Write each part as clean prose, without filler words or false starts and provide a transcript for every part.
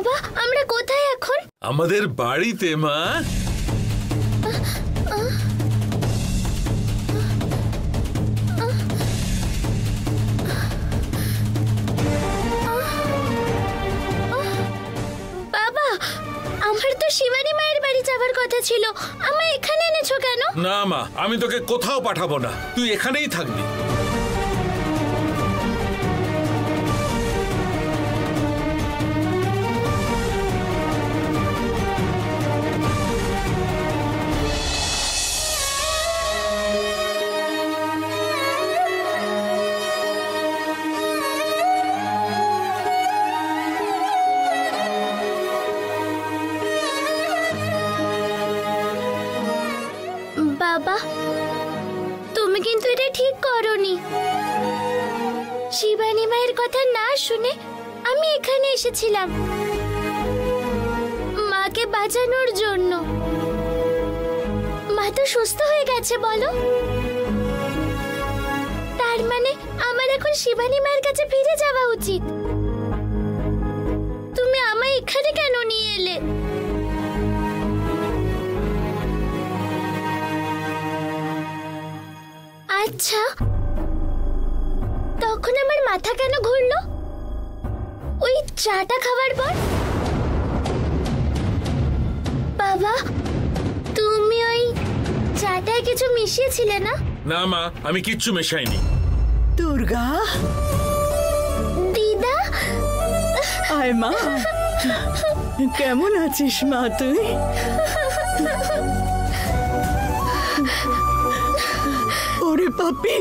বাবা আমরা কোথায় এখন? আমাদের বাড়িতে মা। বাবা আমার তো শিবানী মায়ের বাড়ি যাবার কথা ছিল, আমায় এখানে এনেছো কেন? না মা, আমি তোকে কোথাও পাঠাবো না, তুই এখানেই থাকবি। বাবা তুমি কিন্তু এটা ঠিক করোনি। শিবানী মায়ের কথা না শুনে আমি এখানে এসেছিলাম মাকে বাঁচানোর জন্য। মা তো সুস্থ হয়ে গেছে বলো, তার মানে আমার এখন শিবানী মায়ের কাছে ফিরে যাওয়া উচিত। তুমি আমায় এখানে কেন নিয়ে এলে? আচ্ছা তখন আমার মাথা কেন ঘুরলো ওই চাটা খাওয়ার পর? বাবা তুমি ওই চাটায় কিছু মিশিয়েছিলে না? না মা, আমি কিচ্ছু মেশাইনি। দুর্গা, দিদা, আয় মা, কেমন আছিস মা তুই? ওরে পাপি,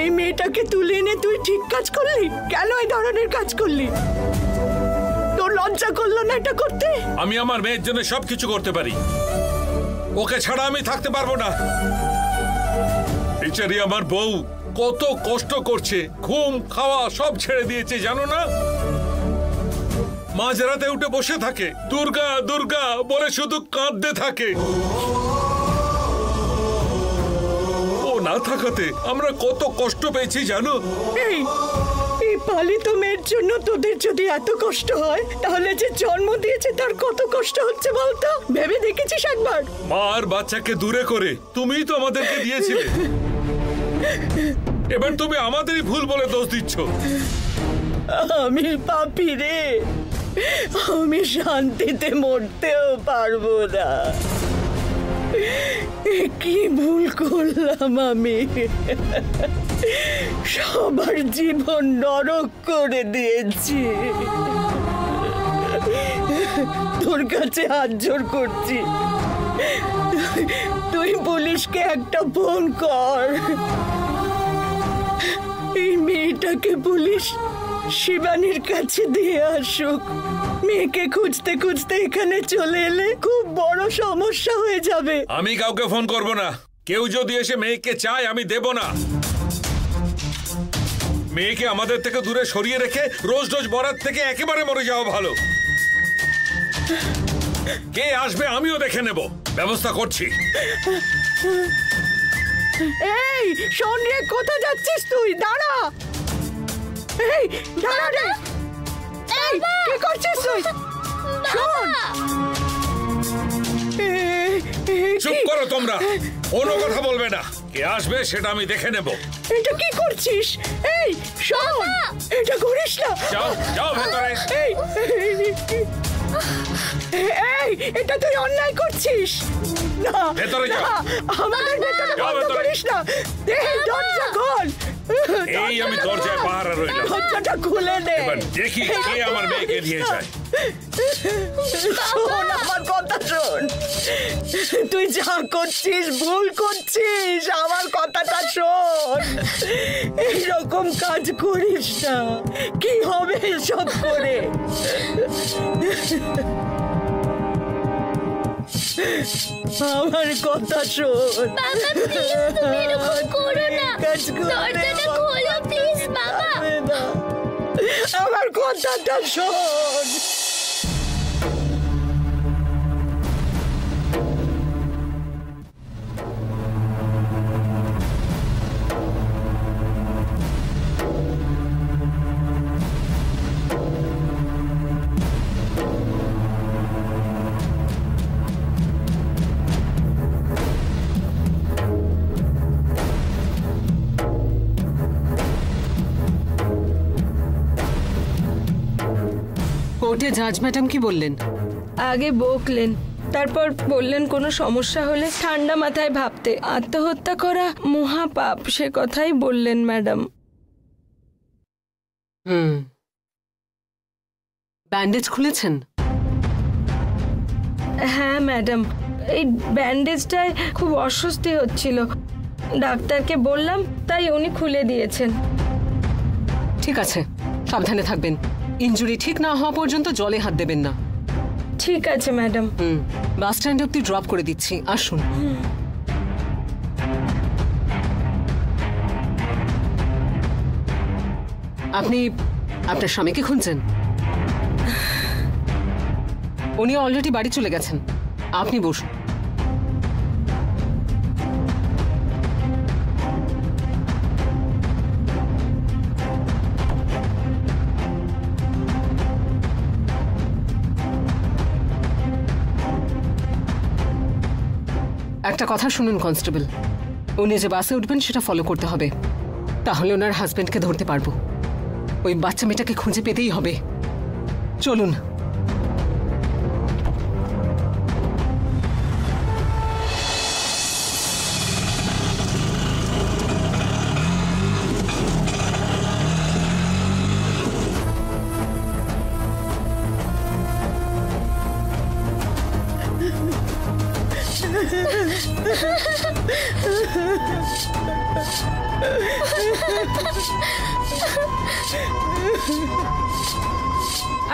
এই মেয়েটাকে তুলে এনে তুই ঠিক কাজ করলি? কেন এই ধরনের কাজ করলি? তোর লজ্জা করলো না এটা করতে? আমি আমার মেয়ের জন্য সবকিছু করতে পারি, ওকে ছাড়া আমি থাকতে পারবো না। বেচারি আমার বউ কত কষ্ট করছে, ঘুম খাওয়া সব ছেড়ে দিয়েছে জানো না? মাঝরাতে উঠে বসে থাকে, দুর্গা দুর্গা বলে শুধু কাঁদতে থাকে। ও না থাকাতে আমরা কত কষ্ট পেয়েছি জানো? এই পালিত মেয়ের জন্য তোদের যদি এত কষ্ট হয়, তাহলে যে জন্ম দিয়েছে তার কত কষ্ট হচ্ছে বলতো? ভেবে দেখেছিস একবার? মা আর বাচ্চাকে দূরে করে তুমিই তো আমাদেরকে দিয়েছিলে, এবার তুমি আমাদেরই ভুল বলে দোষ দিচ্ছ। আমি পাপী রে, আমি শান্তিতে মরতেও পারবো না। কি ভুল করলাম আমি, সবার জীবন নরক করে দিয়েছি। তোর কাছে হাত জোড় করছি, তুই পুলিশকে একটা ফোন কর। এই মেয়েটাকে পুলিশ শিবানীর কাছে দিয়ে আসুক। মেয়েকে খুঁজতে খুঁজতে এখানে চলে এলে খুব বড় সমস্যা হয়ে যাবে। আমি কাউকে ফোন করব না, কেউ যদি এসে মেয়েকে চায় আমি দেব না। মেয়েকে আমাদের থেকে দূরে সরিয়ে রেখে রোজ রোজ বরাত থেকে একেবারে মরে যাওয়া ভালো। কে আসবে আমিও দেখে নেব, ব্যবস্থা করছি। এই শোন রে, কোথায় যাচ্ছিস তুই? দাঁড়া, এই দাঁড়া রে। এই কি করছিস তুই? শোন, চুপ করো তোমরা, কোনো কথা বলবে না। কে আসবে সেটা আমি দেখে নেব। এটা কি করছিস? এই শোন, এটা করিস না। যাও যাও ভেতরে। এই এই এটা তুই অন্যায় করছিস। না ভেতরে যাও। আমাদের ভেতরে বন্ধ করিস না। এই দরজা খোল। এই আমি দরজায় পাহারা রইলাম, দরজাটা খুলে দে। এবার দেখি কে আমার মেয়েকে নিয়ে যায়। শোন আমার কথা শোন, তুই যা করছিস ভুল করছিস। আমার কথাটা শোন, এইরকম কাজ করিস না। কি হবে সব করে? আমার কথা শোন। বাবা প্লিজ তুমি এরকম করো না, দরজাটা খোলো প্লিজ বাবা। আমার কথাটা শোন। কোর্টে জাজ ম্যাডাম কি বললেন? আগে বকলেন, তারপর বললেন কোনো সমস্যা হলে ঠান্ডা মাথায় ভাবতে, আত্মহত্যা করা মহাপাপ সে কথাই বললেন ম্যাডাম। ব্যান্ডেজ খুলেছেন? হ্যাঁ ম্যাডাম, এই ব্যান্ডেজটায় খুব অস্বস্তি হচ্ছিল, ডাক্তারকে বললাম তাই উনি খুলে দিয়েছেন। ঠিক আছে, সাবধানে থাকবেন। ইনজুরি ঠিক না হওয়া পর্যন্ত জলে হাত দেবেন না। ঠিক আছে ম্যাডাম। বাস স্ট্যান্ড অব্দি ড্রপ করে দিচ্ছি, আসুন। আপনি আপনার স্বামীকে খুঁজছেন? উনি অলরেডি বাড়ি চলে গেছেন, আপনি বসুন। একটা কথা শুনুন কনস্টেবল, উনি যে বাসে উঠবেন সেটা ফলো করতে হবে, তাহলে ওনার হাজবেন্ডকে ধরতে পারবো। ওই বাচ্চা মেয়েটাকে খুঁজে পেতেই হবে। চলুন।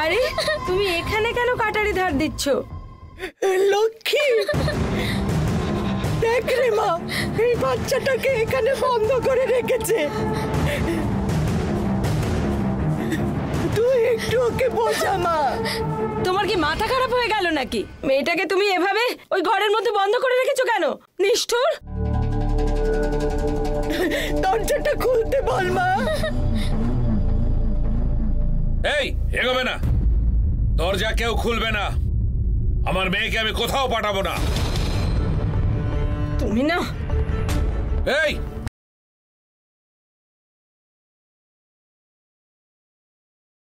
আরে তুমি এখানে কেন কাটারি ধার দিচ্ছ? লক্ষ্মী, দেখ রে মা, এই বাচ্চাটাকে এখানে বন্ধ করে রেখেছে। তুই একটু ওকে বোঝা মা। তোমার কি মাথা খারাপ হয়ে গেল নাকি? মেয়েটাকে তুমি এভাবে ওই ঘরের মধ্যে বন্ধ করে রেখেছো কেন? নিষ্ঠুর! দরজাটা খুলতে বল মা। এই এগোবে না, দরজা কেউ খুলবে না। আমার মেয়েকে আমি কোথাও পাঠাবো না। তুমি না। এই